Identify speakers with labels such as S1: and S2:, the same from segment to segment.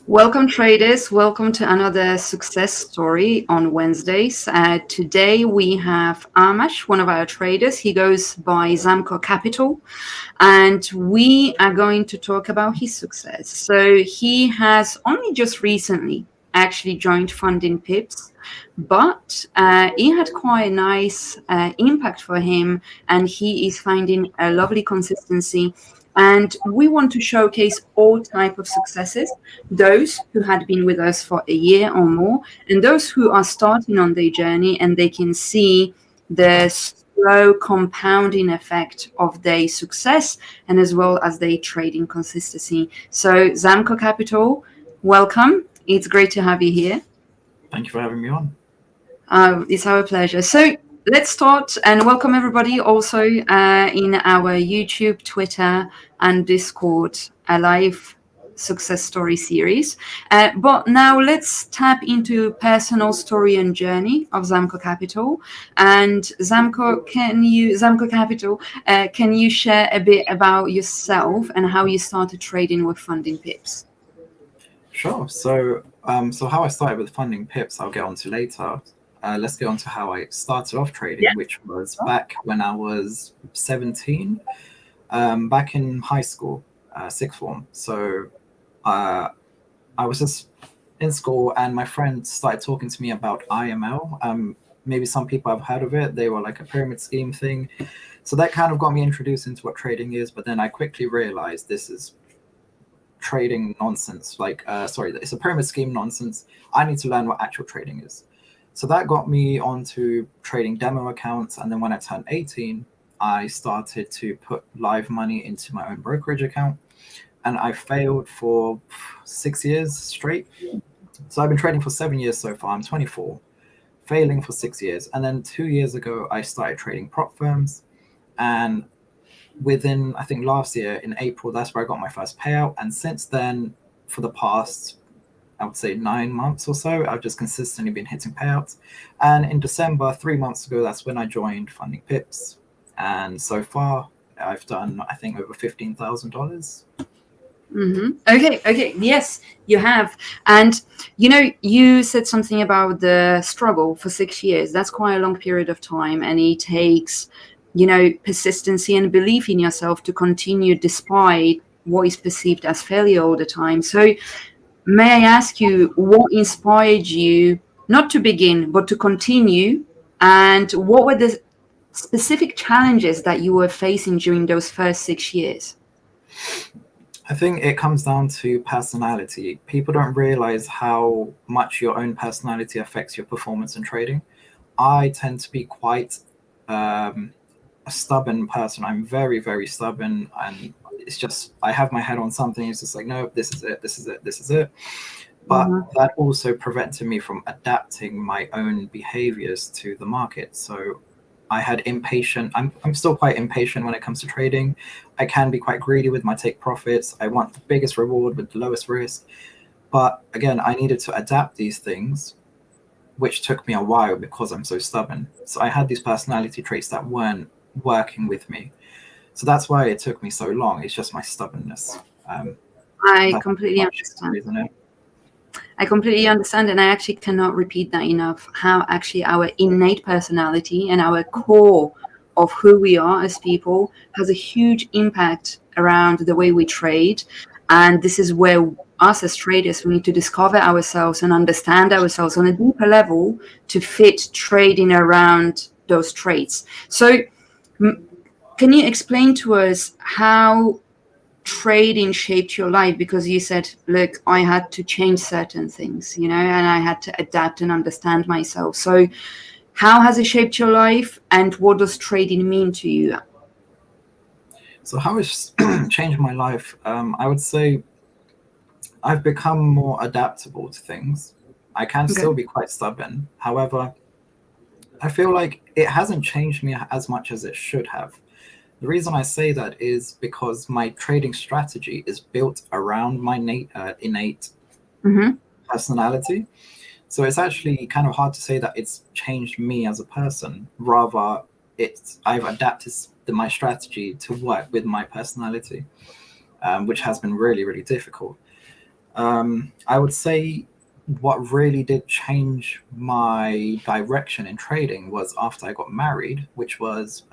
S1: Welcome, traders. Welcome to another success story on Wednesdays. Today we have Armash, one of our traders. He goes by Zamco Capital, and we are going to talk about his success. So he has only just recently actually joined FundingPips, but it had quite a nice impact for him, and he is finding a lovely consistency. And we want to showcase all type of successes, those who had been with us for a year or more, and those who are starting on their journey and they can see the slow compounding effect of their success and as well as their trading consistency. So Zamco Capital, welcome. It's great to have you here.
S2: Thank you for having me on.
S1: It's our pleasure. So let's start and welcome everybody also in our YouTube, Twitter, and Discord live success story series. But now let's tap into personal story and journey of Zamco Capital. And Zamco Capital, can you share a bit about yourself and how you started trading with Funding Pips?
S2: Sure. So how I started with FundingPips, I'll get onto later. Let's get on to how I started off trading, which was back when I was 17, back in high school, sixth form. So I was just in school, and my friend started talking to me about IML. Maybe some people have heard of it. They were like a pyramid scheme thing. So that kind of got me introduced into what trading is. But then I quickly realized this is trading nonsense. It's a pyramid scheme nonsense. I need to learn what actual trading is. So that got me onto trading demo accounts. And then when I turned 18, I started to put live money into my own brokerage account. And I failed for 6 years straight. So I've been trading for 7 years so far. I'm 24, failing for 6 years. And then 2 years ago, I started trading prop firms. And within, I think last year in April, that's where I got my first payout. And since then, for the past, I would say 9 months or so, I've just consistently been hitting payouts. And in December, 3 months ago, that's when I joined FundingPips. And so far, I've done, I think, over $15,000.
S1: Okay. Yes, you have. And, you said something about the struggle for 6 years. That's quite a long period of time. And it takes, persistency and belief in yourself to continue despite what is perceived as failure all the time. So, may I ask you what inspired you not to begin, but to continue? And what were the specific challenges that you were facing during those first 6 years?
S2: I think it comes down to personality. People don't realize how much your own personality affects your performance in trading. I tend to be quite a stubborn person. I'm very, very stubborn, and it's just I have my head on something. It's just like, no, this is it, this is it, this is it. But that also prevented me from adapting my own behaviors to the market. So I had impatient. I'm still quite impatient when it comes to trading. I can be quite greedy with my take profits. I want the biggest reward with the lowest risk. But again, I needed to adapt these things, which took me a while because I'm so stubborn. So I had these personality traits that weren't working with me. So that's why it took me so long. It's just my stubbornness.
S1: I completely understand.
S2: Isn't it?
S1: I completely understand, and I actually cannot repeat that enough. How actually our innate personality and our core of who we are as people has a huge impact around the way we trade. And this is where us as traders, we need to discover ourselves and understand ourselves on a deeper level to fit trading around those traits. So, can you explain to us how trading shaped your life? Because you said, look, I had to change certain things, and I had to adapt and understand myself. So how has it shaped your life, and what does trading mean to you?
S2: So how it's changed my life? I would say I've become more adaptable to things. I can still be quite stubborn. However, I feel like it hasn't changed me as much as it should have. The reason I say that is because my trading strategy is built around my innate personality. So it's actually kind of hard to say that it's changed me as a person. Rather, I've adapted my strategy to work with my personality, which has been really, really difficult. I would say what really did change my direction in trading was after I got married, which was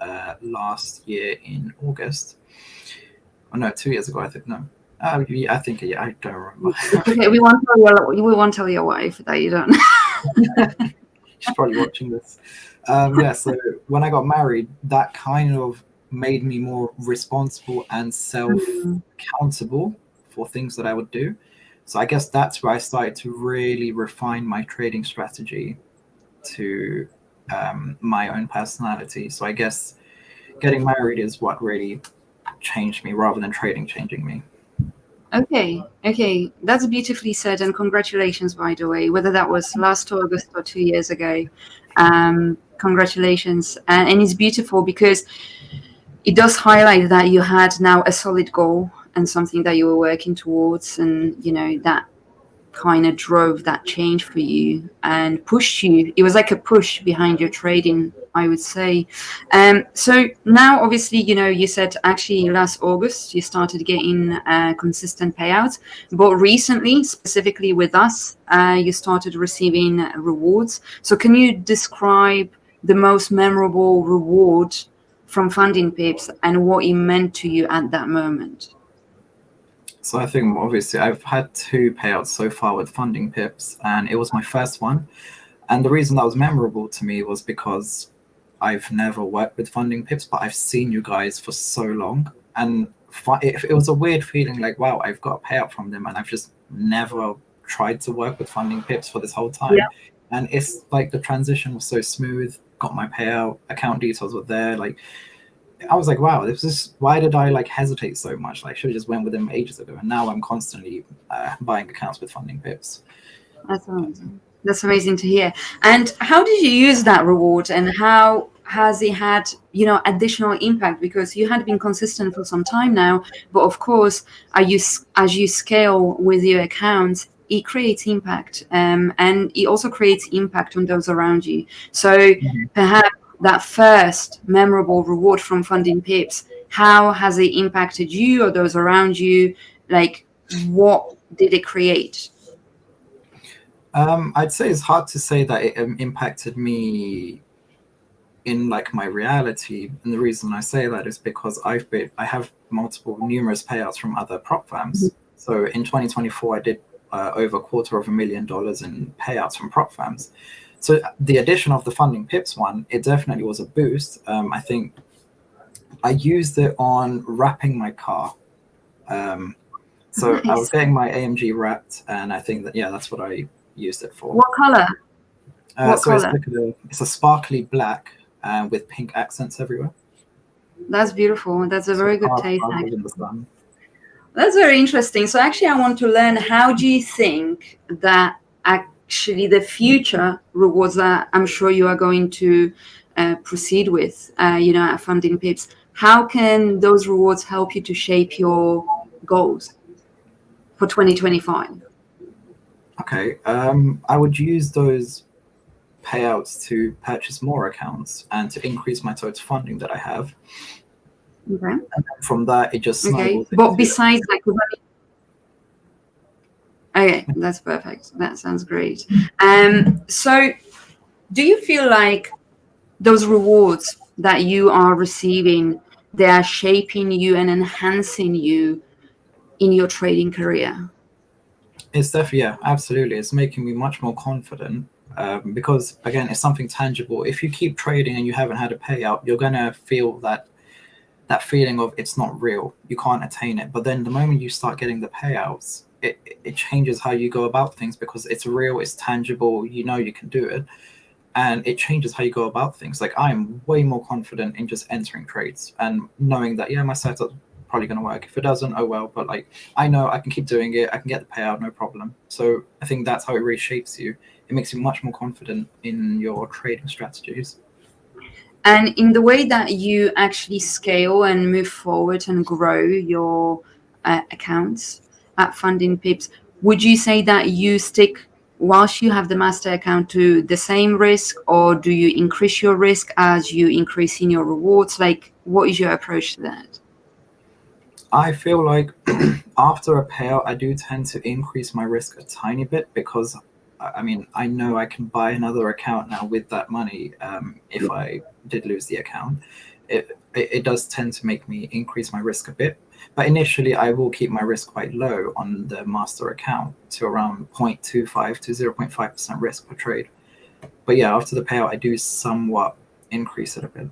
S2: last year in August. Oh no, 2 years ago, I think. No, yeah, I think yeah, I don't remember.
S1: Okay, we won't tell your wife that you don't.
S2: She's probably watching this. Yeah, so when I got married, that kind of made me more responsible and self-accountable for things that I would do. So I guess that's where I started to really refine my trading strategy to my own personality. So I guess getting married is what really changed me rather than trading changing me.
S1: Okay, that's beautifully said, and congratulations, by the way, whether that was last August or 2 years ago. Congratulations, and it's beautiful because it does highlight that you had now a solid goal and something that you were working towards, and that kind of drove that change for you and pushed you. It was like a push behind your trading, I would say. So now, obviously, you said actually last August you started getting consistent payouts, but recently, specifically with us, you started receiving rewards. So can you describe the most memorable reward from FundingPips and what it meant to you at that moment?
S2: So I think obviously I've had 2 payouts so far with FundingPips, and it was my first one. And the reason that was memorable to me was because I've never worked with FundingPips, but I've seen you guys for so long, and it was a weird feeling like, wow, I've got a payout from them, and I've just never tried to work with FundingPips for this whole time.
S1: Yeah.
S2: And it's like the transition was so smooth. Got my payout, account details were there, like. I was like, wow, why did I hesitate so much? I should have just went with them ages ago. And now I'm constantly buying accounts with FundingPips.
S1: That's amazing. That's amazing to hear. And how did you use that reward, and how has it had, additional impact? Because you had been consistent for some time now, but of course, as you scale with your accounts, it creates impact, and it also creates impact on those around you. So perhaps that first memorable reward from FundingPips, how has it impacted you or those around you? Like, what did it create?
S2: I'd say it's hard to say that it impacted me in my reality, and the reason I say that is because I have numerous payouts from other prop firms. So in 2024, I did over $250,000 in payouts from prop firms. So the addition of the FundingPips one, it definitely was a boost. I think I used it on wrapping my car. So
S1: Nice.
S2: I was getting my AMG wrapped, and I think that that's what I used it for.
S1: What color?
S2: It's a sparkly black with pink accents everywhere.
S1: That's beautiful. That's a very good taste.
S2: In the sun.
S1: That's very interesting. So actually, I want to learn, how do you think that actually the future rewards that I'm sure you are going to proceed with, at FundingPips, how can those rewards help you to shape your goals for 2025?
S2: Okay, I would use those payouts to purchase more accounts and to increase my total funding that I have.
S1: Okay.
S2: And from that, it just snowballs.
S1: Okay, but besides okay, that's perfect. That sounds great. So do you feel like those rewards that you are receiving, they are shaping you and enhancing you in your trading career?
S2: It's definitely, absolutely. It's making me much more confident because, again, it's something tangible. If you keep trading and you haven't had a payout, you're going to feel that feeling of it's not real. You can't attain it. But then the moment you start getting the payouts, it changes how you go about things because it's real, it's tangible, you can do it. And it changes how you go about things. Like, I'm way more confident in just entering trades and knowing that, my setup's probably going to work. If it doesn't, oh well. But I know I can keep doing it. I can get the payout, no problem. So I think that's how it reshapes you. It makes you much more confident in your trading strategies.
S1: And in the way that you actually scale and move forward and grow your accounts at FundingPips, would you say that you stick, whilst you have the master account, to the same risk, or do you increase your risk as you increase in your rewards? What is your approach to that?
S2: I feel like after a payout, I do tend to increase my risk a tiny bit because, I mean, I know I can buy another account now with that money if I did lose the account. It does tend to make me increase my risk a bit. But initially, I will keep my risk quite low on the master account to around 0.25 to 0.5% risk per trade. But yeah, after the payout, I do somewhat increase it a bit.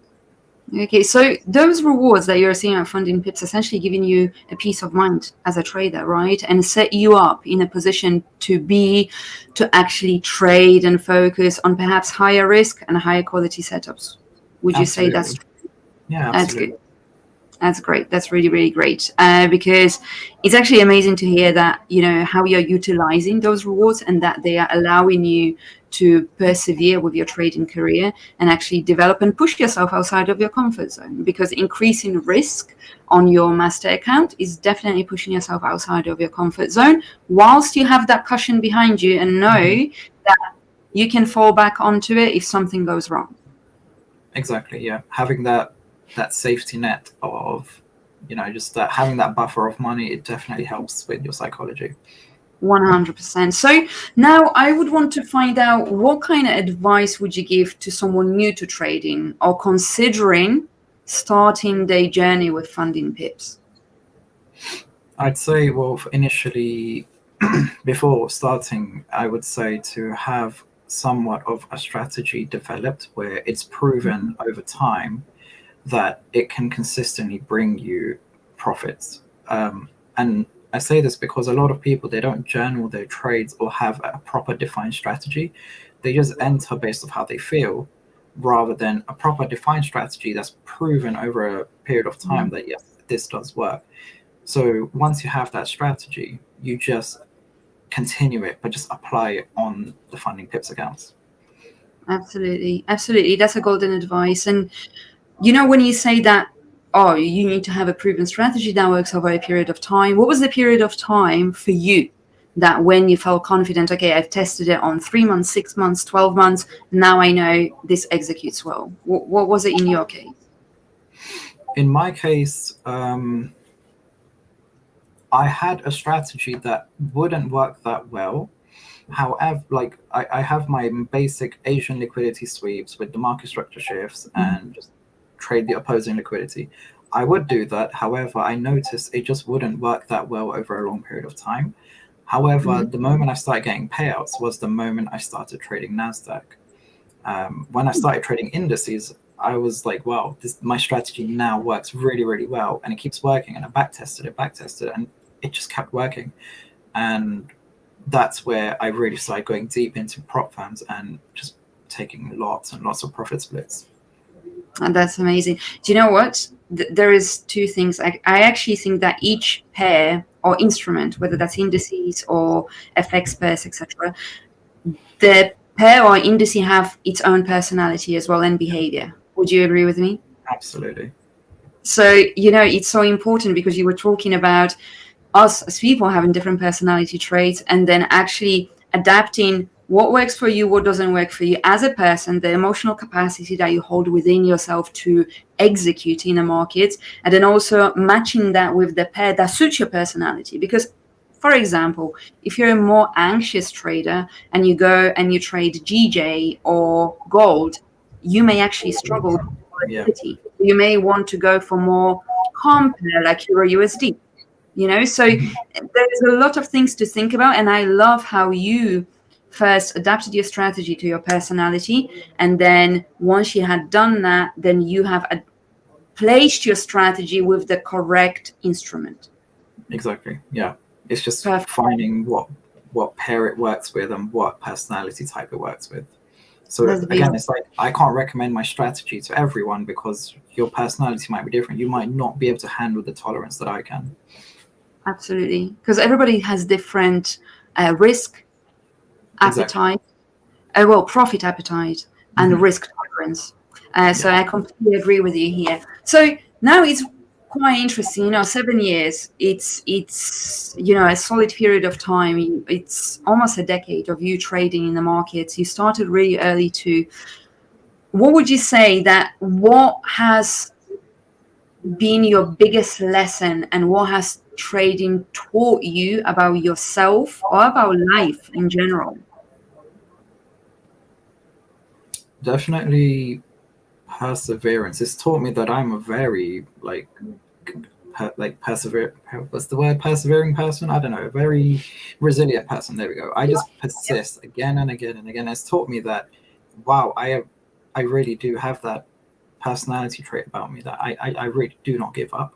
S1: Okay, so those rewards that you're seeing at FundingPips essentially giving you a peace of mind as a trader, right? And set you up in a position to actually trade and focus on perhaps higher risk and higher quality setups. Would you say that's
S2: Yeah,
S1: that's
S2: absolutely.
S1: good? That's great. That's really, really great. Because it's actually amazing to hear that, how you're utilizing those rewards and that they are allowing you to persevere with your trading career and actually develop and push yourself outside of your comfort zone. Because increasing risk on your master account is definitely pushing yourself outside of your comfort zone, whilst you have that cushion behind you and know that you can fall back onto it if something goes wrong.
S2: Exactly. Yeah, having that safety net of, just that having that buffer of money, it definitely helps with your psychology.
S1: 100%. So now I would want to find out, what kind of advice would you give to someone new to trading or considering starting their journey with FundingPips?
S2: I'd say, well, initially, before starting, I would say to have somewhat of a strategy developed where it's proven over time that it can consistently bring you profits. And I say this because a lot of people, they don't journal their trades or have a proper defined strategy. They just enter based on how they feel, rather than a proper defined strategy that's proven over a period of time that yes, this does work. So once you have that strategy, you just continue it, but just apply it on the FundingPips accounts.
S1: Absolutely. Absolutely. That's a golden advice. And when you say that, oh, you need to have a proven strategy that works over a period of time, what was the period of time for you that when you felt confident, okay, I've tested it on 3 months, 6 months, 12 months, now I know this executes well? What was it in your case?
S2: In my case, I had a strategy that wouldn't work that well. However, like I have my basic Asian liquidity sweeps with the market structure shifts and just trade the opposing liquidity. I would do that. However, I noticed it just wouldn't work that well over a long period of time. However, the moment I started getting payouts was the moment I started trading NASDAQ. When I started trading indices, I was like, wow, my strategy now works really, really well. And it keeps working. And I back tested it, and it just kept working. And that's where I really started going deep into prop firms and just taking lots and lots of profit splits.
S1: And that's amazing. Do you know what? There is two things. I actually think that each pair or instrument, whether that's indices or FX pairs, etc., the pair or indice have its own personality as well and behavior. Would you agree with me?
S2: Absolutely.
S1: So, it's so important because you were talking about us as people having different personality traits and then actually adapting what works for you, what doesn't work for you as a person, the emotional capacity that you hold within yourself to execute in the market, and then also matching that with the pair that suits your personality. Because, for example, if you're a more anxious trader and you go and you trade GJ or gold, you may actually struggle with
S2: Yeah.
S1: volatility. You may want to go for more calm pair like Euro USD. So there's a lot of things to think about, and I love how you first adapted your strategy to your personality, and then once you had done that, then you have placed your strategy with the correct instrument.
S2: Exactly. Yeah. It's just
S1: Perfect.
S2: finding what pair it works with and what personality type it works with. So
S1: That's
S2: again,
S1: beautiful.
S2: it's like I can't recommend my strategy to everyone because your personality might be different. You might not be able to handle the tolerance that I can.
S1: Absolutely, because everybody has different risk
S2: Exactly.
S1: appetite, profit appetite and
S2: Mm-hmm.
S1: risk tolerance. So
S2: Yeah.
S1: I completely agree with you here. So now it's quite interesting. 7 years. It's a solid period of time. It's almost a decade of you trading in the markets. You started really early too. What would you say that what has been your biggest lesson, and what has trading taught you about yourself or about life in general?
S2: Definitely perseverance. It's taught me that I'm a very persevere. What's the word? Persevering person. I don't know. A very resilient person. There we go. I just persist again and again and again. It's taught me that, wow, I really do have that personality trait about me that I really do not give up.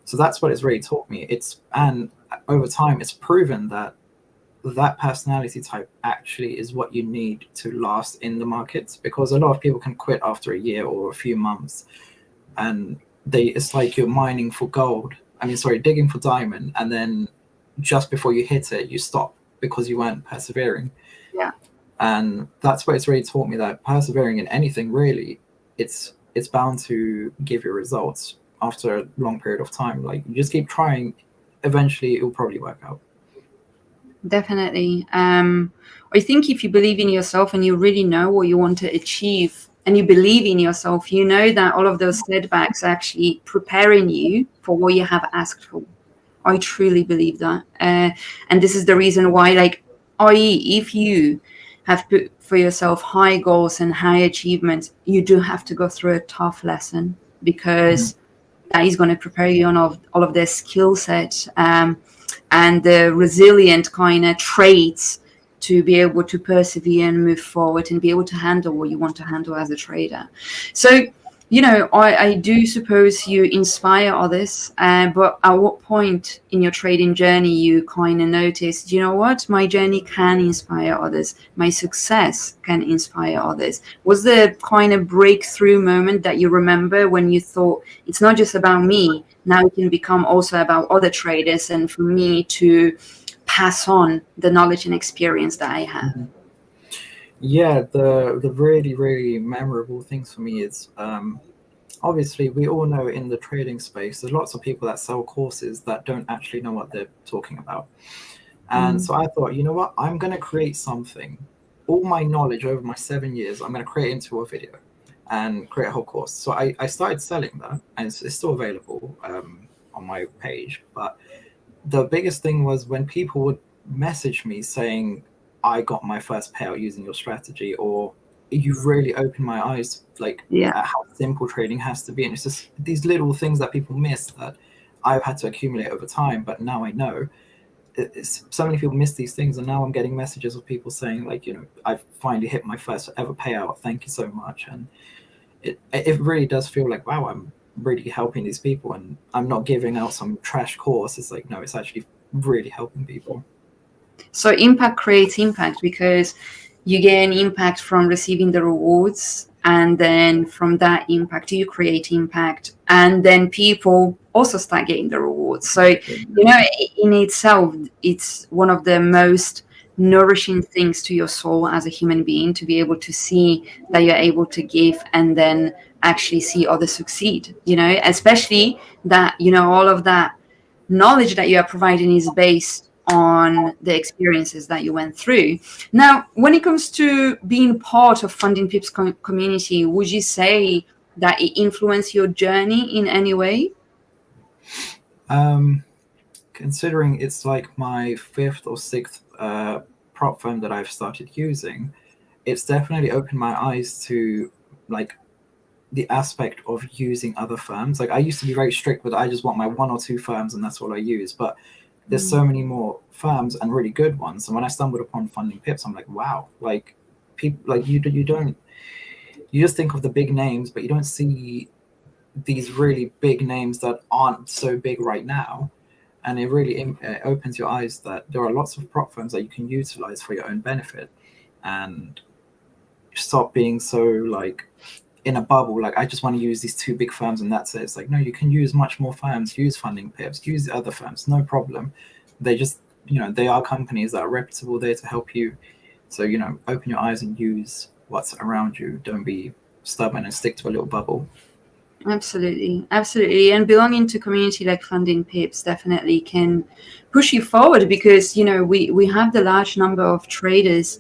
S2: So that's what it's really taught me. And over time, it's proven that that personality type actually is what you need to last in the markets, because a lot of people can quit after a year or a few months, and it's like you're mining for gold. I mean, sorry, digging for diamond, and then just before you hit it, you stop because you weren't persevering.
S1: Yeah.
S2: And that's what it's really taught me, that persevering in anything really, it's bound to give you results after a long period of time. Like, you just keep trying, eventually it will probably work out.
S1: Definitely. I think if you believe in yourself and you really know what you want to achieve and you believe in yourself, you know that all of those setbacks are actually preparing you for what you have asked for. I truly believe that. And this is the reason why, like, i.e., if you have put for yourself high goals and high achievements, you do have to go through a tough lesson, because that is going to prepare you on all of their skill set, and the resilient kind of traits to be able to persevere and move forward and be able to handle what you want to handle as a trader. So, I do suppose you inspire others, but at what point in your trading journey you kind of noticed, you know what, my journey can inspire others, my success can inspire others? Was there kind of breakthrough moment that you remember when you thought, it's not just about me, now it can become also about other traders, and for me to pass on the knowledge and experience that I have?
S2: Yeah, the really, really memorable things for me is, obviously, we all know in the trading space, there's lots of people that sell courses that don't actually know what they're talking about. And so I thought, you know what, I'm going to create something. All my knowledge over my 7 years, I'm going to create into a video and create a whole course. So I started selling that, and it's still available on my page. But the biggest thing was when people would message me saying, I got my first payout using your strategy, or you've really opened my eyes, like,
S1: Yeah.
S2: at how simple trading has to be. And it's just these little things that people miss that I've had to accumulate over time, but now I know. So many people miss these things, and now I'm getting messages of people saying, like, I've finally hit my first ever payout, thank you so much. And it really does feel like, wow, I'm really helping these people, and I'm not giving out some trash course. It's like, no, it's actually really helping people.
S1: So impact creates impact, because you gain impact from receiving the rewards, and then from that impact you create impact, and then people also start getting the rewards. So, in itself, it's one of the most nourishing things to your soul as a human being, to be able to see that you're able to give and then actually see others succeed, especially that, all of that knowledge that you are providing is based on the experiences that you went through. Now, when it comes to being part of FundingPips community, would you say that it influenced your journey in any way?
S2: Considering it's like my fifth or sixth prop firm that I've started using, it's definitely opened my eyes to, like, the aspect of using other firms. Like, I used to be very strict with, I just want my one or two firms and that's all I use. But there's so many more firms and really good ones. And when I stumbled upon FundingPips, I'm like, wow, like, people, like, you don't, you just think of the big names, but you don't see these really big names that aren't so big right now. And it really opens your eyes that there are lots of prop firms that you can utilize for your own benefit, and stop being so, like, in a bubble. Like, I just want to use these two big firms and that's it. It's like, no, you can use much more firms. Use FundingPips, use the other firms, no problem. They just, they are companies that are reputable, there to help you. So, open your eyes and use what's around you. Don't be stubborn and stick to a little bubble.
S1: Absolutely, absolutely. And belonging to community like FundingPips definitely can push you forward, because we have the large number of traders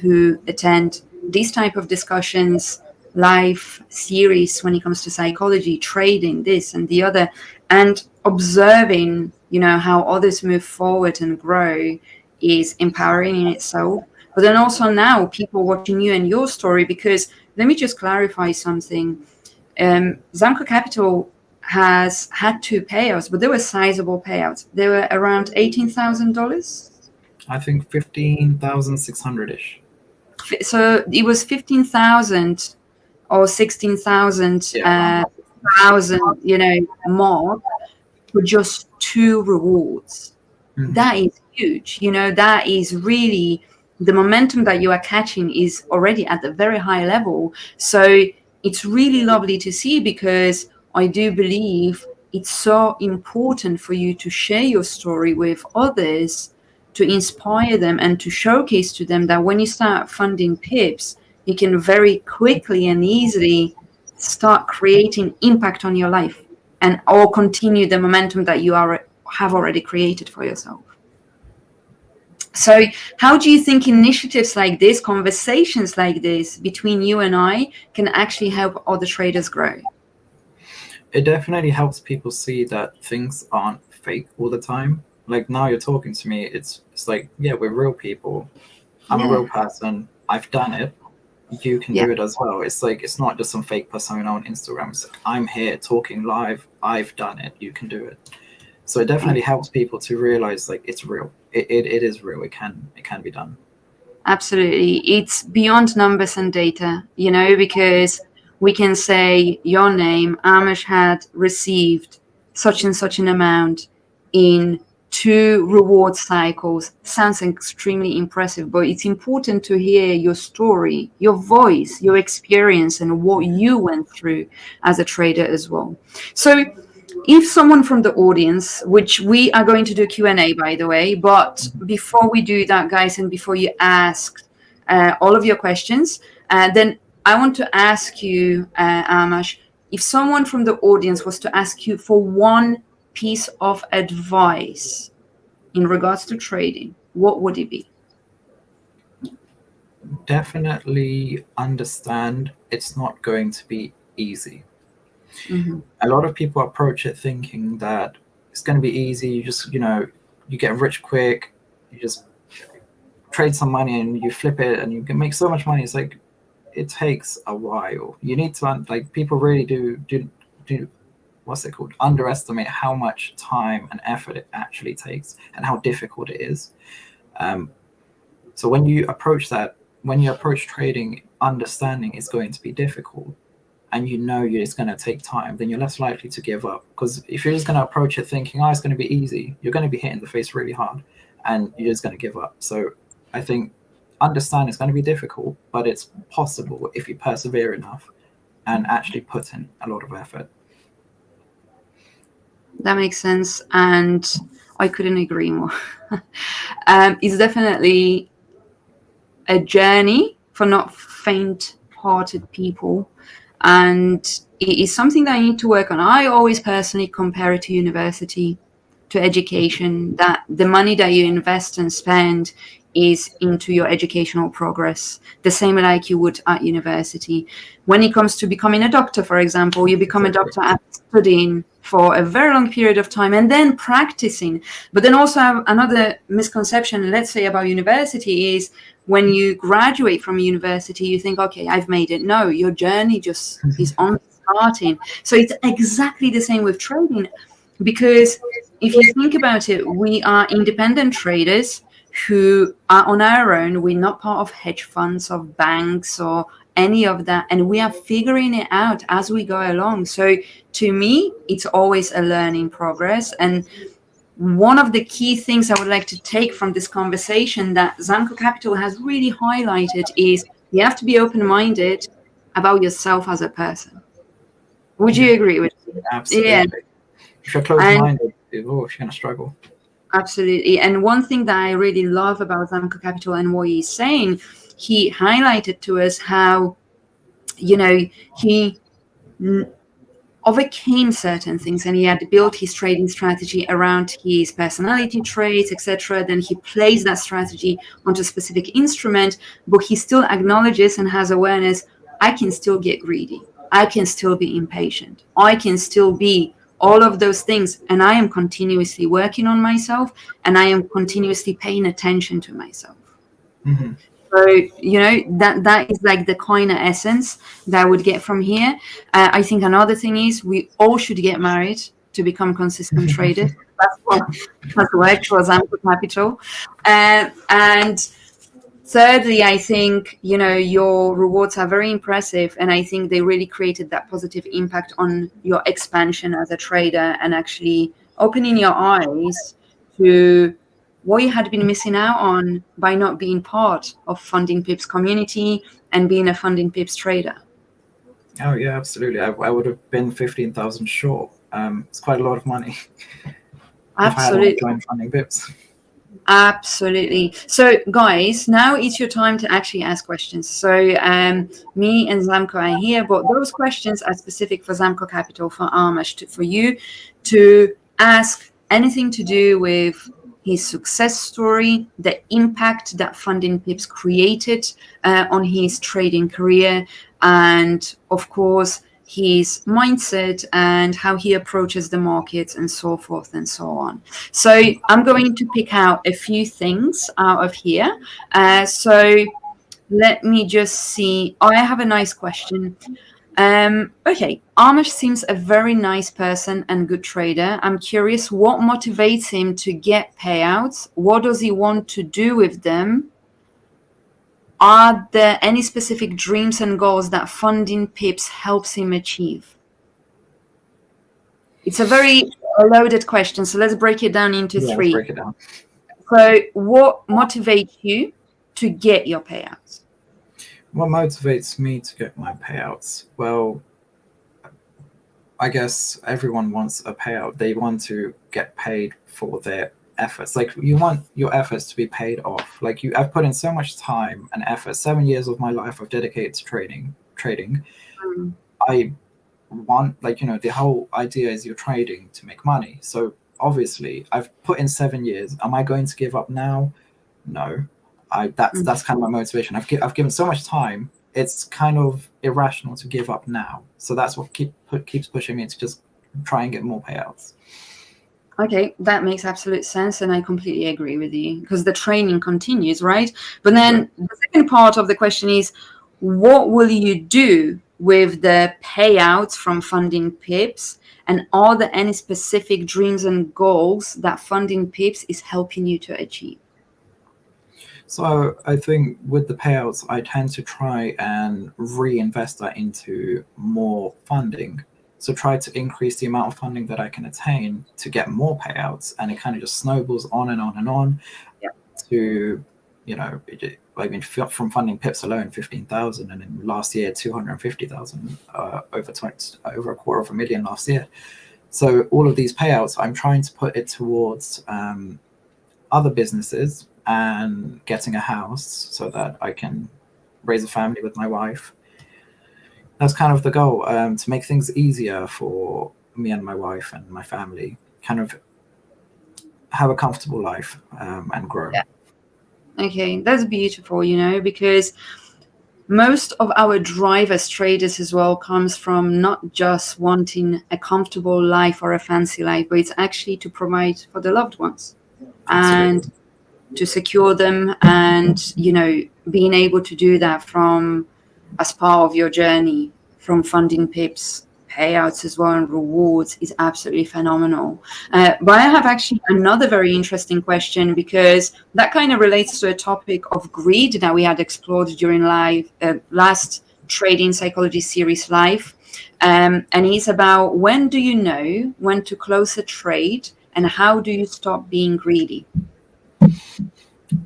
S1: who attend these type of discussions life series when it comes to psychology, trading, this and the other, and observing, how others move forward and grow is empowering in itself. But then also now people watching you and your story, because let me just clarify something. Zamco Capital has had two payouts, but they were sizable payouts. They were around $18,000.
S2: I think 15,600 ish.
S1: So it was 15,000 or 16,000
S2: Yeah.
S1: thousand, mark for just two rewards.
S2: Mhm.
S1: That is huge. That is really the momentum that you are catching is already at a very high level. So it's really lovely to see, because I do believe it's so important for you to share your story with others, to inspire them and to showcase to them that when you start funding pips, you can very quickly and easily start creating impact on your life, and or continue the momentum that you have already created for yourself. So how do you think initiatives like this, conversations like this between you and I, can actually help other traders grow?
S2: It definitely helps people see that things aren't fake all the time. Like now you're talking to me, it's like, yeah, we're real people. I'm a real person. I've done it. You can do it as well. It's like, it's not just some fake persona on Instagram. It's like, I'm here talking live. I've done it. You can do it. So it definitely helps people to realize like it's real. It is real. It can be done.
S1: Absolutely. It's beyond numbers and data, because we can say your name, Armash had received such and such an amount in two reward cycles. Sounds extremely impressive, but it's important to hear your story, your voice, your experience, and what you went through as a trader as well. So if someone from the audience, which we are going to do Q&A, by the way, but before we do that, guys, and before you ask all of your questions, then I want to ask you, Amash, if someone from the audience was to ask you for one piece of advice in regards to trading, what would it be?
S2: Definitely understand it's not going to be easy.
S1: Mm-hmm.
S2: A lot of people approach it thinking that it's going to be easy. You just, you get rich quick. You just trade some money and you flip it and you can make so much money. It's like, it takes a while. You need to, like, people really do what's it called? Underestimate how much time and effort it actually takes and how difficult it is. So when you approach trading, understanding is going to be difficult, and it's going to take time, then you're less likely to give up. Because if you're just going to approach it thinking, it's going to be easy, you're going to be hit in the face really hard and you're just going to give up. So I think understand it's going to be difficult, but it's possible if you persevere enough and actually put in a lot of effort.
S1: That makes sense, and I couldn't agree more. It's definitely a journey for not faint-hearted people, and it is something that I need to work on. I always personally compare it to university, to education, that the money that you invest and spend is into your educational progress, the same like you would at university. When it comes to becoming a doctor, for example, you become a doctor after studying for a very long period of time and then practicing. But then also another misconception, let's say, about university is when you graduate from university, you think, okay, I've made it. No, your journey just is on starting. So it's exactly the same with trading, because if you think about it, we are independent traders who are on our own. We're not part of hedge funds or banks or any of that, and we are figuring it out as we go along. So to me, it's always a learning progress. And one of the key things I would like to take from this conversation that Zamco Capital has really highlighted is you have to be open-minded about yourself as a person. Would you agree with me?
S2: Absolutely.
S1: Yeah.
S2: If you're closed-minded, you're going to struggle.
S1: Absolutely. And one thing that I really love about Zamco Capital and what he's saying, he highlighted to us how, he overcame certain things and he had built his trading strategy around his personality traits, etc. Then he plays that strategy onto a specific instrument, but he still acknowledges and has awareness, I can still get greedy. I can still be impatient. I can still be all of those things. And I am continuously working on myself, and I am continuously paying attention to myself.
S2: Hmm.
S1: So, that is like the kind of essence that I would get from here. I think another thing is we all should get married to become consistent traders. That's worked for Zamco Capital. And thirdly, I think, your rewards are very impressive. And I think they really created that positive impact on your expansion as a trader and actually opening your eyes to what you had been missing out on by not being part of Funding Pips community and being a Funding Pips trader.
S2: Oh yeah, absolutely. I would have been 15,000 short. It's quite a lot of money if I hadn't
S1: Absolutely.
S2: joined FundingPips.
S1: Absolutely. So, guys, now it's your time to actually ask questions. So, me and Zamco are here, but those questions are specific for Zamco Capital, for Armash, for you to ask anything to do with his success story, the impact that Funding Pips created on his trading career, and of course, his mindset and how he approaches the markets and so forth and so on. So I'm going to pick out a few things out of here. So let me just see. Oh, I have a nice question. Okay, Armash seems a very nice person and good trader. I'm curious what motivates him to get payouts? What does he want to do with them? Are there any specific dreams and goals that Funding Pips helps him achieve? It's a very loaded question, so let's break it down into
S2: Yeah, let's
S1: three.
S2: break it down.
S1: So, what motivates you to get your payouts?
S2: What motivates me to get my payouts? Well, I guess everyone wants a payout. They want to get paid for their efforts. Like, you want your efforts to be paid off. Like, I've put in so much time and effort. 7 years of my life I've dedicated to trading.
S1: Mm.
S2: I want, like, the whole idea is you're trading to make money. So obviously I've put in 7 years. Am I going to give up now? No. That's kind of my motivation. I've given so much time. It's kind of irrational to give up now. So that's what keeps pushing me to just try and get more payouts.
S1: Okay, that makes absolute sense, and I completely agree with you because the training continues, right? But then the second part of the question is, what will you do with the payouts from Funding Pips? And are there any specific dreams and goals that Funding Pips is helping you to achieve?
S2: So I think with the payouts, I tend to try and reinvest that into more funding. So try to increase the amount of funding that I can attain to get more payouts, and it kind of just snowballs on and on and on.
S1: Yeah.
S2: To, I mean, from Funding Pips alone, 15,000, and in last year 250,000, over $250,000 last year. So all of these payouts, I'm trying to put it towards other businesses and getting a house so that I can raise a family with my wife. That's kind of the goal, to make things easier for me and my wife and my family, kind of have a comfortable life and grow.
S1: Yeah. Okay, that's beautiful, because most of our drive as traders as well comes from not just wanting a comfortable life or a fancy life, but it's actually to provide for the loved ones.
S2: Absolutely.
S1: And to secure them, and being able to do that from as part of your journey from Funding Pips payouts as well and rewards is absolutely phenomenal. But I have actually another very interesting question, because that kind of relates to a topic of greed that we had explored during last Trading Psychology series live, and it's about, when do you know when to close a trade, and how do you stop being greedy?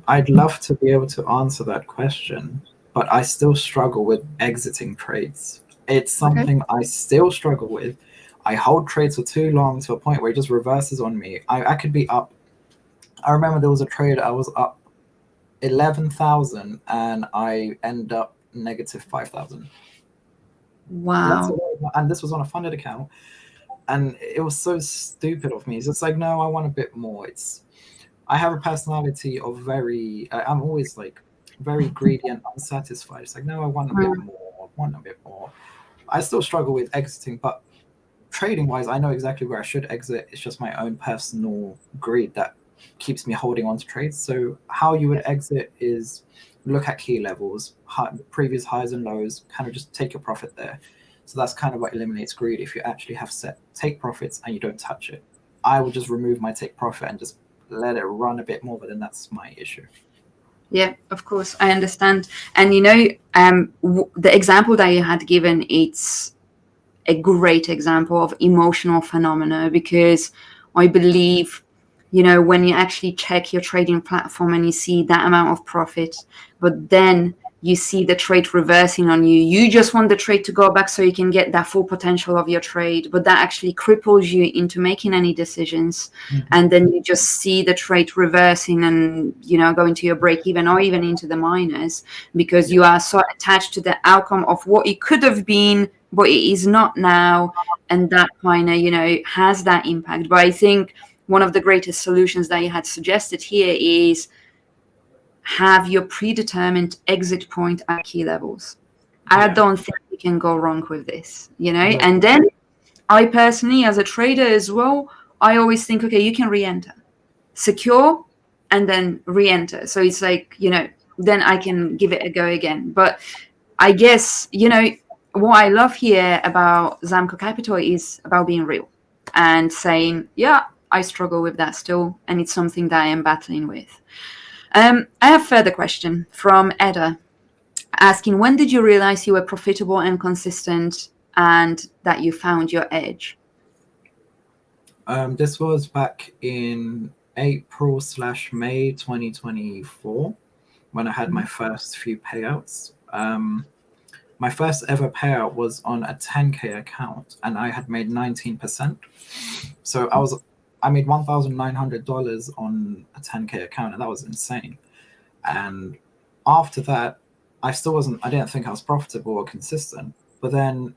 S2: I'd love to be able to answer that question, but I still struggle with exiting trades. It's something I still struggle with. I hold trades for too long to a point where it just reverses on me. I could be up. I remember there was a trade I was up 11,000 and I end up negative 5,000.
S1: Wow.
S2: And this was on a funded account, and it was so stupid of me. It's just like, no, I want a bit more. I have a personality of I'm always like very greedy and unsatisfied. It's like, no, I want a bit more. want a bit more. I still struggle with exiting, but trading wise, I know exactly where I should exit. It's just my own personal greed that keeps me holding on to trades. So how you would exit is look at key levels, previous highs and lows, kind of just take your profit there. So that's kind of what eliminates greed. If you actually have set take profits and you don't touch it, I will just remove my take profit and just let it run a bit more, but then that's my issue.
S1: Yeah, of course, I understand. And the example that you had given, it's a great example of emotional phenomena, because I believe, when you actually check your trading platform and you see that amount of profit, but then you see the trade reversing on you, you just want the trade to go back so you can get that full potential of your trade, but that actually cripples you into making any decisions. And then you just see the trade reversing and, going to your break even or even into the minus, because you are so attached to the outcome of what it could have been, but it is not now. And that kind of, has that impact. But I think one of the greatest solutions that you had suggested here is have your predetermined exit point at key levels. I don't think you can go wrong with this, And then I personally, as a trader as well, I always think, okay, you can re-enter, secure, and then re-enter. So it's like, then I can give it a go again. But I guess, what I love here about Zamco Capital is about being real and saying, yeah, I struggle with that still, and it's something that I am battling with. I have a further question from Edda, asking, when did you realize you were profitable and consistent and that you found your edge?
S2: This was back in April/May 2024 when I had my first few payouts. My first ever payout was on a 10K account, and I had made 19%. So I made $1,900 on a 10K account, and that was insane. And after that, I didn't think I was profitable or consistent. But then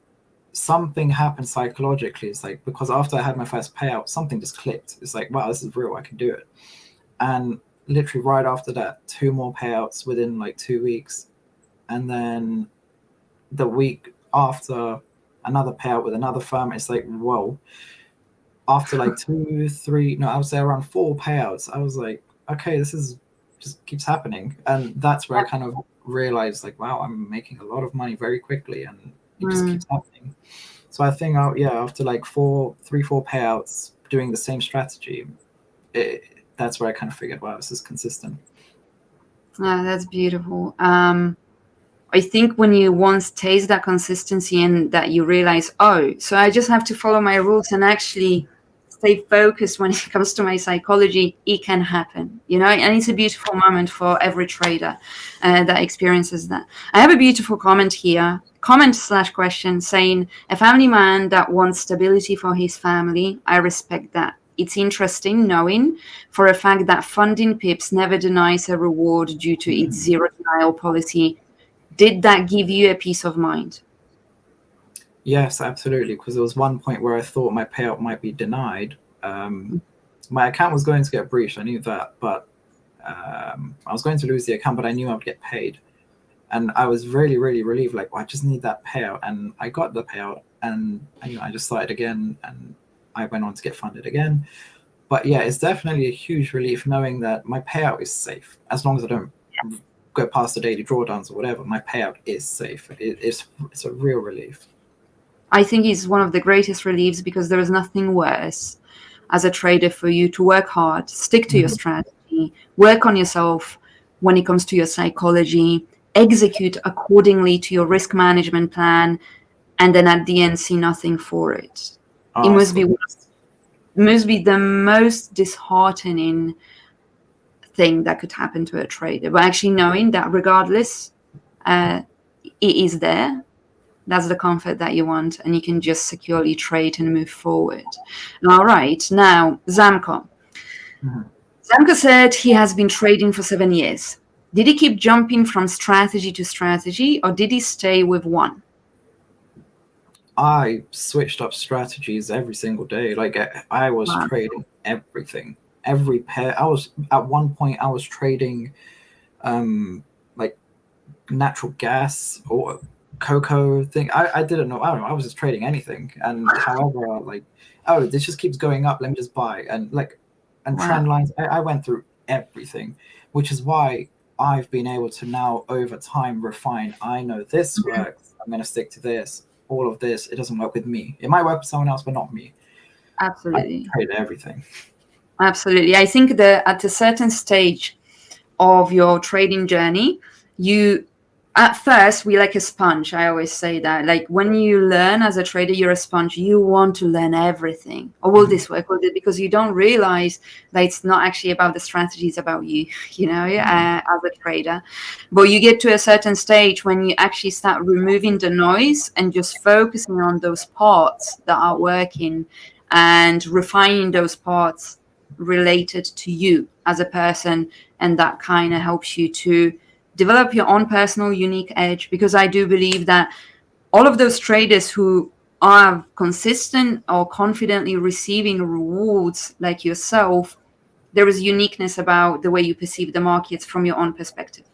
S2: something happened psychologically. It's like, because after I had my first payout, something just clicked. It's like, wow, this is real. I can do it. And literally right after that, 2 more payouts within like 2 weeks. And then the week after, another payout with another firm. It's like, whoa. After like 2, 3, no, I would say around 4 payouts, I was like, okay, this is just keeps happening. And that's where I kind of realized, like, wow, I'm making a lot of money very quickly, and it just keeps happening. So I think, after like 4 payouts doing the same strategy, that's where I kind of figured, wow, this is consistent.
S1: That's beautiful. I think when you once taste that consistency and that you realize, so I just have to follow my rules and actually stay focused when it comes to my psychology, it can happen, and it's a beautiful moment for every trader that experiences that. I have a beautiful comment here, comment/question, saying, a family man that wants stability for his family. I respect that. It's interesting knowing for a fact that FundingPips never denies a reward due to its zero denial policy. Did that give you a peace of mind?
S2: Yes, absolutely. Because there was one point where I thought my payout might be denied. My account was going to get breached. I knew that, but I was going to lose the account, but I knew I would get paid. And I was really, really relieved. Like, well, I just need that payout. And I got the payout, and I just started again, and I went on to get funded again. But yeah, it's definitely a huge relief knowing that my payout is safe. As long as I don't go past the daily drawdowns or whatever, my payout is safe. It's a real relief.
S1: I think it's one of the greatest reliefs, because there is nothing worse as a trader for you to work hard, stick to your strategy, work on yourself when it comes to your psychology, execute accordingly to your risk management plan, and then at the end see nothing for it. It must be the most disheartening thing that could happen to a trader. But actually knowing that regardless, it is there. That's the comfort that you want, and you can just securely trade and move forward. All right, now Zamco. Zamco said he has been trading for 7 years. Did he keep jumping from strategy to strategy, or did he stay with one?
S2: I switched up strategies every single day. Like, I was trading everything, every pair. At one point I was trading like natural gas or cocoa thing. I didn't know. I don't know. I was just trading anything. And however, like, oh, this just keeps going up. Let me just buy. And like, and
S1: Wow.
S2: trend lines. I went through everything, which is why I've been able to now over time refine. I know this
S1: Mhm.
S2: works. I'm going to stick to this. All of this, it doesn't work with me. It might work with someone else, but not me. I
S1: Absolutely.
S2: trade everything.
S1: Absolutely. I think that at a certain stage of your trading journey, you at first we like a sponge. I always say that. Like when you learn as a trader, you're a sponge. You want to learn everything. Or will
S2: Mhm.
S1: this work? Will this? Because you don't realize that it's not actually about the strategy, it's about you,
S2: Mhm.
S1: as a trader. But you get to a certain stage when you actually start removing the noise and just focusing on those parts that are working and refining those parts related to you as a person, and that kind of helps you to develop your own personal unique edge, because I do believe that all of those traders who are consistent or confidently receiving rewards like yourself, there is uniqueness about the way you perceive the markets from your own perspective.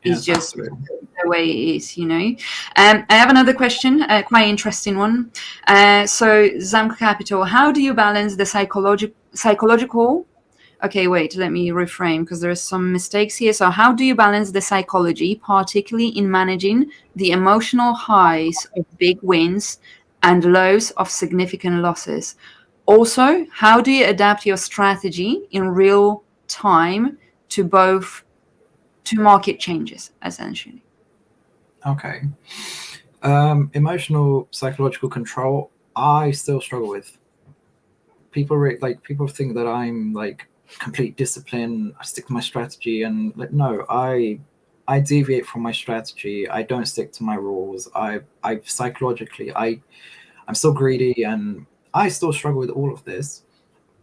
S1: It's
S2: Yes,
S1: just
S2: absolutely.
S1: the way it is. I have another question, a quite interesting one. So Zamco Capital, how do you balance the psychological. Okay, wait, let me reframe because there are some mistakes here. So, how do you balance the psychology, particularly in managing the emotional highs of big wins and lows of significant losses? Also, how do you adapt your strategy in real time to both to market changes, essentially?
S2: Okay. Emotional psychological control. I still struggle with. People think that I'm like complete discipline. I stick to my strategy, and like no, I deviate from my strategy. I don't stick to my rules. I psychologically I'm still greedy, and I still struggle with all of this.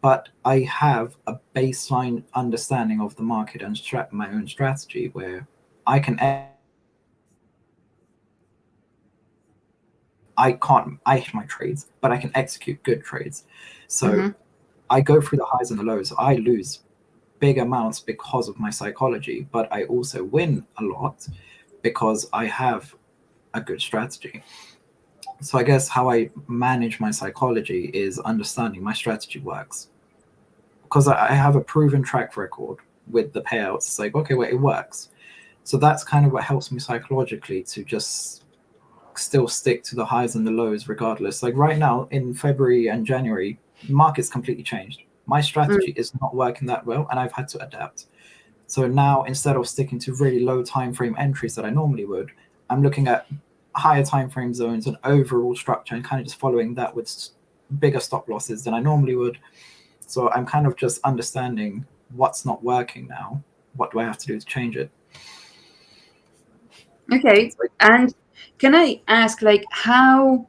S2: But I have a baseline understanding of the market and my own strategy where I can I can't I hit my trades, but I can execute good trades. So
S1: Mm-hmm.
S2: I go through the highs and the lows. I lose big amounts because of my psychology, but I also win a lot because I have a good strategy. So I guess how I manage my psychology is understanding my strategy works because I have a proven track record with the payouts. It's like, okay, well, it works. So that's kind of what helps me psychologically to just still stick to the highs and the lows regardless. Like right now in February and January, market's completely changed. My strategy is not working that well and I've had to adapt. So now instead of sticking to really low time frame entries that I normally would, I'm looking at higher time frame zones and overall structure and kind of just following that with bigger stop losses than I normally would. So I'm kind of just understanding what's not working now. What do I have to do to change it?
S1: Okay, and can I ask, like, how,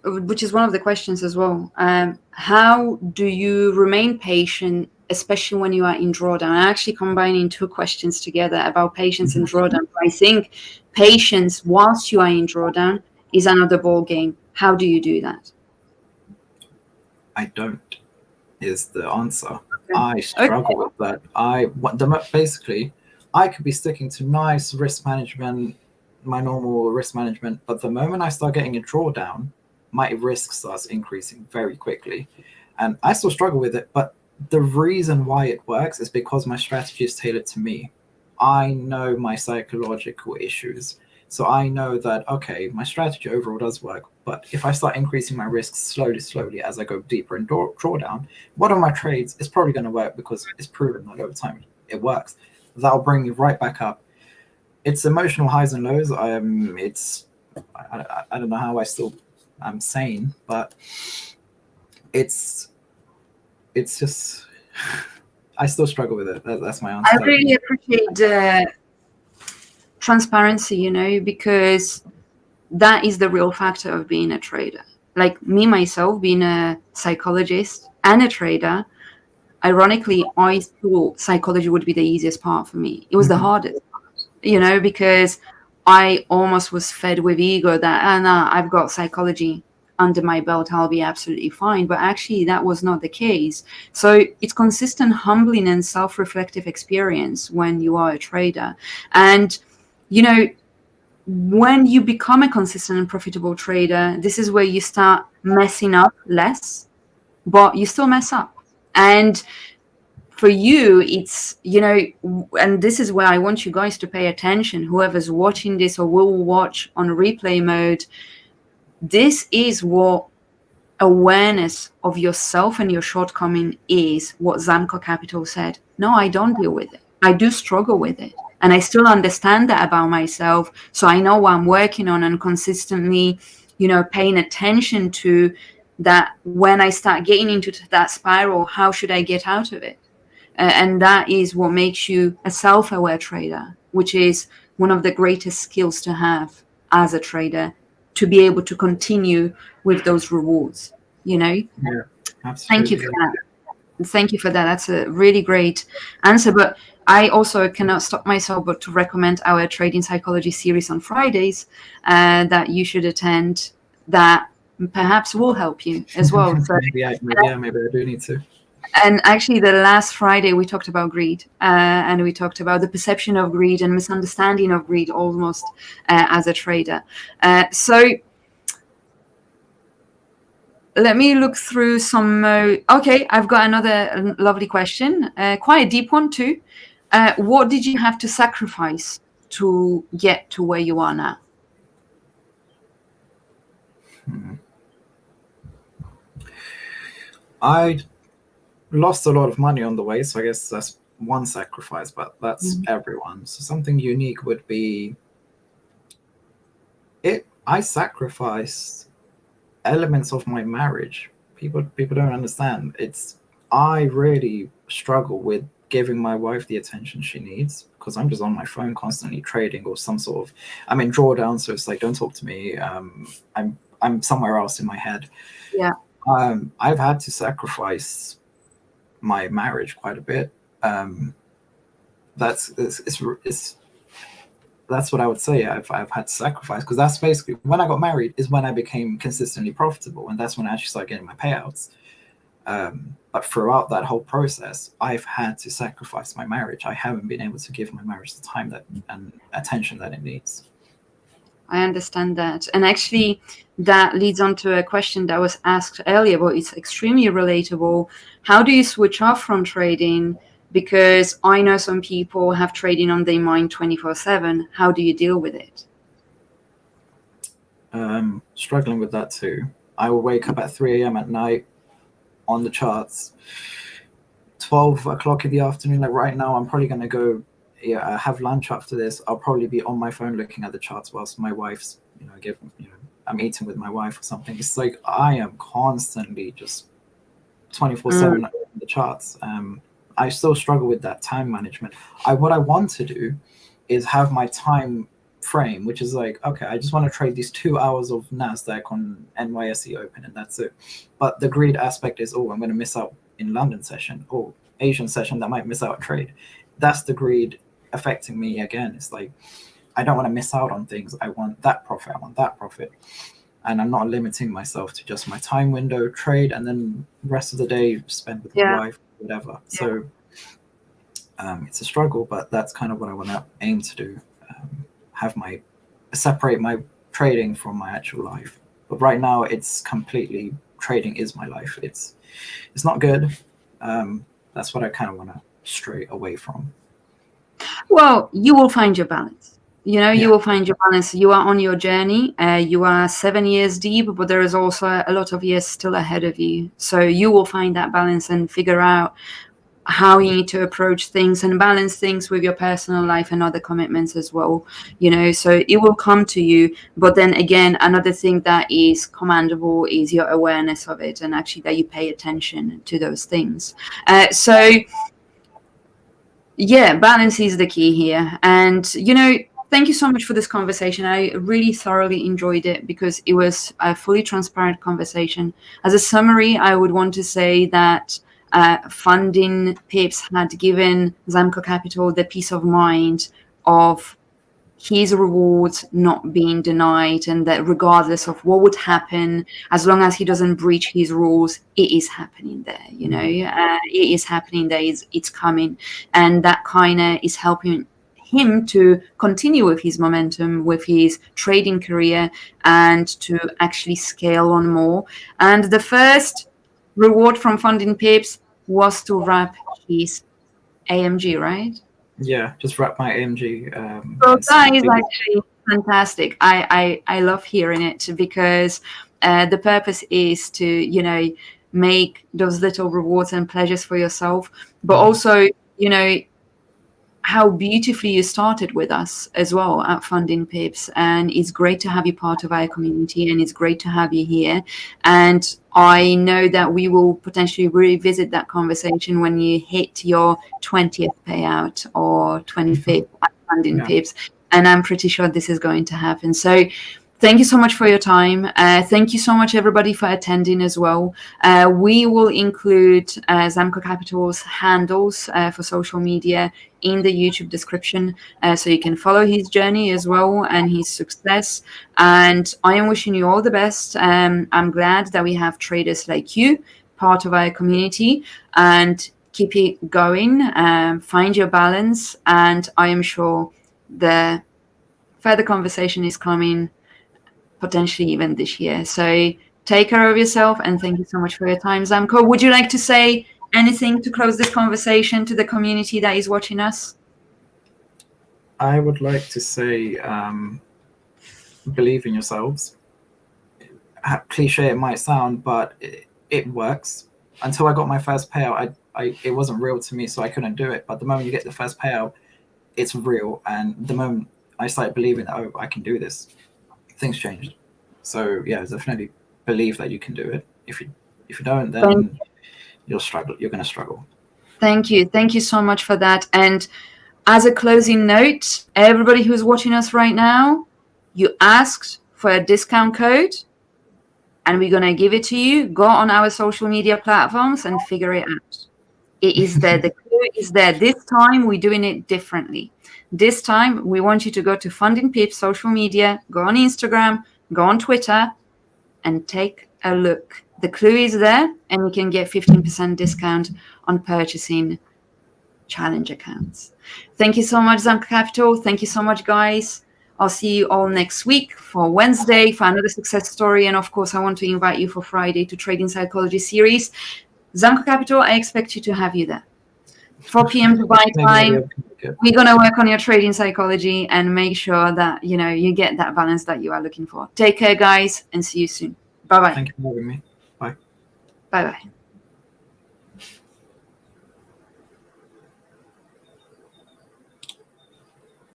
S1: which is one of the questions as well. How do you remain patient, especially when you are in drawdown? I'm actually combining two questions together about patience and
S2: Mhm.
S1: drawdown. I think patience whilst you are in drawdown is another ball game. How do you do that?
S2: I don't is the answer.
S1: Okay.
S2: I
S1: Okay.
S2: struggle with that. Basically I could be sticking to nice risk management, my normal risk management, but the moment I start getting a drawdown, my risk starts increasing very quickly, and I still struggle with it. But the reason why it works is because my strategy is tailored to me. I know my psychological issues. So I know that, okay, my strategy overall does work, but if I start increasing my risks slowly as I go deeper in drawdown, one of my trades is probably going to work because it's proven that over time it works. That'll bring me right back up. It's emotional highs and lows. I don't know how I still am sane, but it's it's just I still struggle with it. That's my
S1: I
S2: answer.
S1: really appreciate the transparency, because that is the real factor of being a trader. Like me, myself, being a psychologist and a trader, ironically, I thought psychology would be the easiest part for me. It was the
S2: Mhm.
S1: hardest, because I almost was fed with ego that, nah, I've got psychology under my belt, I'll be absolutely fine. But actually, that was not the case. So it's consistent humbling and self reflective experience when you are a trader. And, you know, when you become a consistent and profitable trader, this is where you start messing up less, but you still mess up. And for you, it's, and this is where I want you guys to pay attention, whoever's watching this or will watch on replay mode. This is what awareness of yourself and your shortcoming is, what Zamco Capital said. No, I don't deal with it. I do struggle with it. And I still understand that about myself. So I know what I'm working on, and consistently, paying attention to that. When I start getting into that spiral, how should I get out of it? And that is what makes you a self-aware trader, which is one of the greatest skills to have as a trader, to be able to continue with those rewards.
S2: Yeah,
S1: Thank you
S2: absolutely.
S1: for that. Thank you for that. That's a really great answer. But I also cannot stop myself but to recommend our trading psychology series on Fridays that you should attend, that perhaps will help you as well. So,
S2: maybe I do need to.
S1: and actually, the last Friday we talked about greed, and we talked about the perception of greed and misunderstanding of greed, almost as a trader. So let me look through some. Okay, I've got another lovely question, quite a deep one too. What did you have to sacrifice to get to where you are now?
S2: I lost a lot of money on the way, so I guess that's one sacrifice, but that's everyone. So something unique would be I sacrificed elements of my marriage. People don't understand. I really struggle with giving my wife the attention she needs, because I'm just on my phone constantly trading, or I'm in drawdown, so it's like, don't talk to me. I'm somewhere else in my head.
S1: Yeah.
S2: I've had to sacrifice my marriage quite a bit. That's what I would say. I've had to sacrifice, because that's basically when I got married is when I became consistently profitable, and that's when I actually started getting my payouts. But throughout that whole process, I've had to sacrifice my marriage. I haven't been able to give my marriage the time and attention that it needs.
S1: I understand that. And actually, that leads on to a question that was asked earlier, but it's extremely relatable. How do you switch off from trading? Because I know some people have trading on their mind 24/7. How do you deal with it?
S2: Struggling with that too. I will wake up at 3 a.m. at night on the charts. 12 o'clock in the afternoon, like right now, I'm probably going to go have lunch after this. I'll probably be on my phone looking at the charts whilst my wife's, I'm eating with my wife or something. It's like I am constantly just 24/7 on the charts. I still struggle with that time management. What I want to do is have my time frame, which is like, okay, I just want to trade these 2 hours of NASDAQ on NYSE Open, and that's it. But the greed aspect is, I'm going to miss out in London session or Asian session, that might miss out a trade. That's the greed affecting me again. It's like, I don't want to miss out on things. I want that profit. And I'm not limiting myself to just my time window trade, and then the rest of the day spend with my wife, whatever. Yeah. So it's a struggle, but that's kind of what I want to aim to do. Separate my trading from my actual life. But right now, it's completely, trading is my life. It's not good. That's what I kind of want to stray away from.
S1: Well, you will find your balance. You will find your balance. You are on your journey. You are 7 years deep, but there is also a lot of years still ahead of you. So you will find that balance and figure out how you need to approach things and balance things with your personal life and other commitments as well. So it will come to you. But then again, another thing that is commendable is your awareness of it, and actually that you pay attention to those things. Balance is the key here. And, thank you so much for this conversation. I really thoroughly enjoyed it, because it was a fully transparent conversation. As a summary, I would want to say that FundingPips had given Zamco Capital the peace of mind of his rewards not being denied, and that regardless of what would happen, as long as he doesn't breach his rules, it is happening there. It is happening there. It's coming, and that kind of is helping him to continue with his momentum, with his trading career, and to actually scale on more. And the first reward from FundingPips was to wrap his AMG, right?
S2: Yeah, just wrap my AMG.
S1: So
S2: And
S1: that is
S2: see.
S1: actually fantastic. I love hearing it because the purpose is to, make those little rewards and pleasures for yourself, but also, how beautifully you started with us as well at FundingPips. And it's great to have you part of our community, and it's great to have you here. And I know that we will potentially revisit that conversation when you hit your 20th payout or 25th at FundingPips. And I'm pretty sure this is going to happen. So thank you so much for your time. Thank you so much, everybody, for attending as well. We will include Zamco Capital's handles for social media in the YouTube description, so you can follow his journey as well and his success. And I am wishing you all the best. I'm glad that we have traders like you, part of our community, and keep it going. Find your balance, and I am sure the further conversation is coming, potentially even this year. So take care of yourself, and thank you so much for your time, Zamco. Would you like to say anything to close this conversation to the community that is watching us?
S2: I would like to say, believe in yourselves. Cliche it might sound, but it works. Until I got my first payout, it wasn't real to me, so I couldn't do it. But the moment you get the first payout, it's real. And the moment I started believing, oh, I can do this, things changed. So yeah, definitely believe that you can do it. If you don't, then you'll struggle. You're going to struggle.
S1: Thank you so much for that. And as a closing note, everybody who's watching us right now, you asked for a discount code, and we're going to give it to you. Go on our social media platforms and figure it out. It is there. The clue is there. This time we're doing it differently. This time we want you to go to FundingPips social media, go on Instagram, go on Twitter, and take a look. The clue is there, and you can get 15% discount on purchasing challenge accounts. Thank you so much, Zamco Capital. Thank you so much, guys. I'll see you all next week for Wednesday for another success story. And of course, I want to invite you for Friday to Trading Psychology series. Zamco Capital, I expect you to have you there. 4 p.m. Dubai time. We're going to work on your trading psychology and make sure that, you get that balance that you are looking for. Take care, guys, and see you soon. Bye-bye.
S2: Thank you for having me. Bye.
S1: Bye-bye.